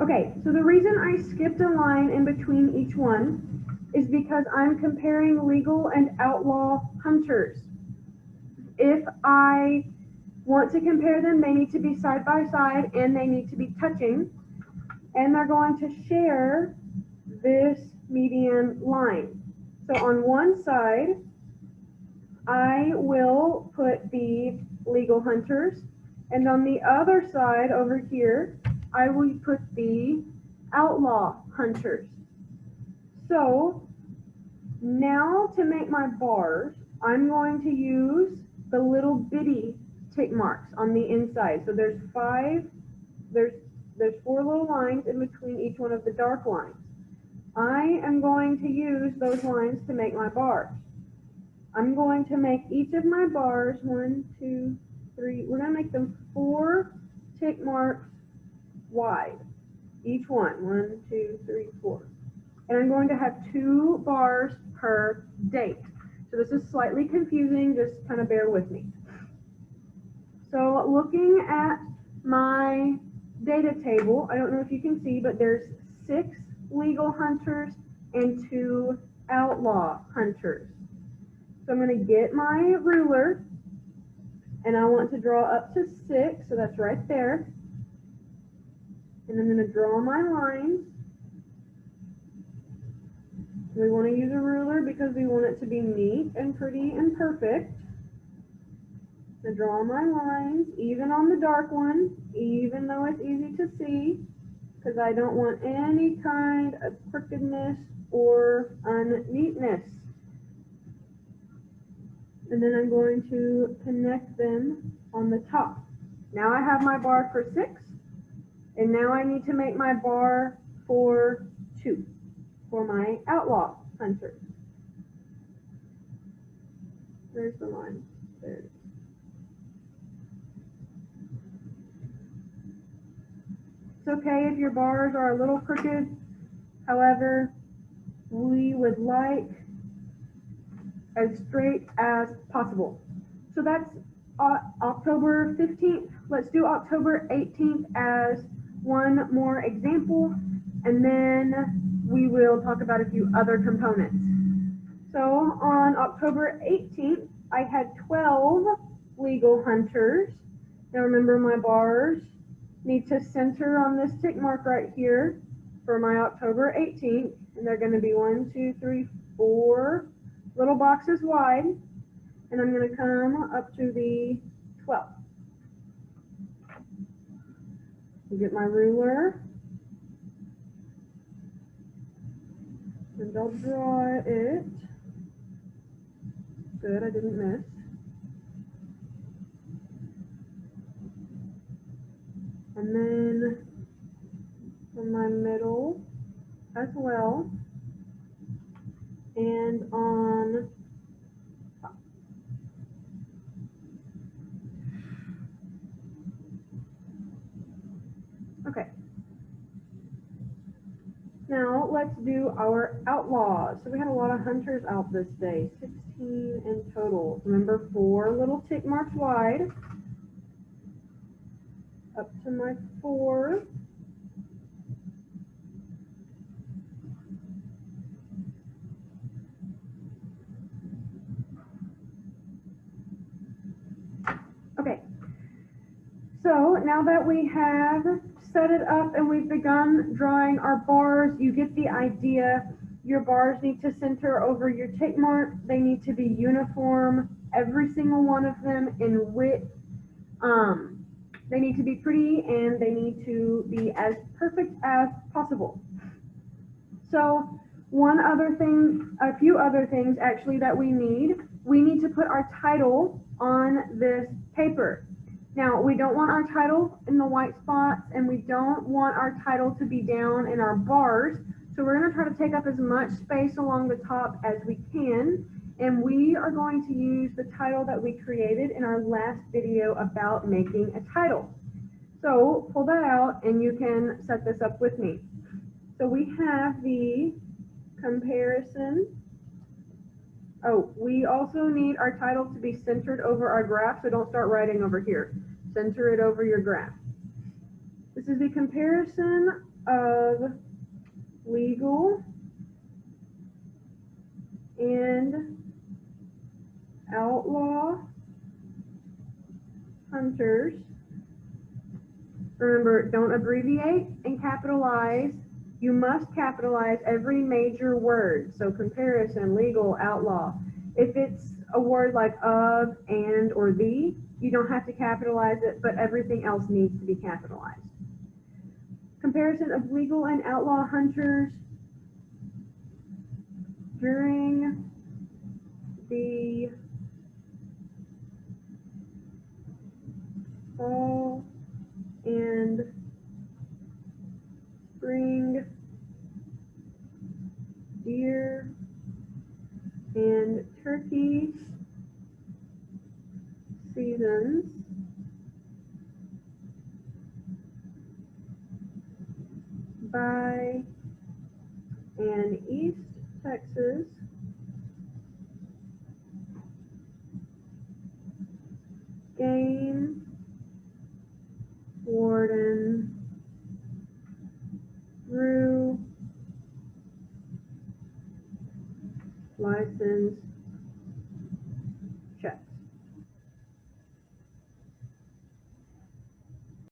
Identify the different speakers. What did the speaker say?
Speaker 1: Okay, so the reason I skipped a line in between each one is because I'm comparing legal and outlaw hunters. If I want to compare them, they need to be side by side and they need to be touching, and they're going to share this median line. So on one side, I will put the legal hunters, and on the other side over here, I will put the outlaw hunters. So now to make my bars, I'm going to use the little bitty tick marks on the inside. So there's four little lines in between each one of the dark lines. I am going to use those lines to make my bars. I'm going to make each of my bars, 1, 2, 3, we're going to make them 4 tick marks wide. Each one, 1, 2, 3, 4. And I'm going to have 2 bars per date. So this is slightly confusing, just kind of bear with me. So looking at my data table, I don't know if you can see, but there's 6 legal hunters and 2 outlaw hunters. So I'm going to get my ruler, and I want to draw up to 6, so that's right there. And I'm going to draw my lines. We want to use a ruler because we want it to be neat and pretty and perfect. I draw my lines, even on the dark one, even though it's easy to see, because I don't want any kind of crookedness or unneatness. And then I'm going to connect them on the top. Now I have my bar for 6, and now I need to make my bar for 2 for my outlaw hunter. There's the line. There it is. It's okay if your bars are a little crooked. However, we would like as straight as possible. So that's October 15th. Let's do October 18th as one more example, and then we will talk about a few other components. So on October 18th, I had 12 legal hunters. Now remember, my bars need to center on this tick mark right here for my October 18th, and they're going to be 1, 2, 3, 4 little boxes wide, and I'm going to come up to the 12th. Get my ruler, and I'll draw it. Good, I didn't miss. And then on my middle as well, and on top. Okay. Now let's do our outlaws. So we had a lot of hunters out this day, 16 in total. Remember, 4 little tick marks wide. Up to my 4. Okay. So now that we have set it up and we've begun drawing our bars, you get the idea. Your bars need to center over your tick mark. They need to be uniform, every single one of them in width. They need to be pretty, and they need to be as perfect as possible. So a few other things actually that we need to put our title on this paper. Now, we don't want our title in the white spots, and we don't want our title to be down in our bars. So we're going to try to take up as much space along the top as we can. And we are going to use the title that we created in our last video about making a title. So pull that out and you can set this up with me. So we have the comparison. Oh, we also need our title to be centered over our graph, so don't start writing over here. Center it over your graph. This is the comparison of legal and outlaw hunters. Remember, don't abbreviate and capitalize. You must capitalize every major word. So comparison, legal, outlaw. If it's a word like of, and, or the, you don't have to capitalize it, but everything else needs to be capitalized. Comparison of legal and outlaw hunters during the fall and spring deer and turkey seasons by an East Texas game warden through licensed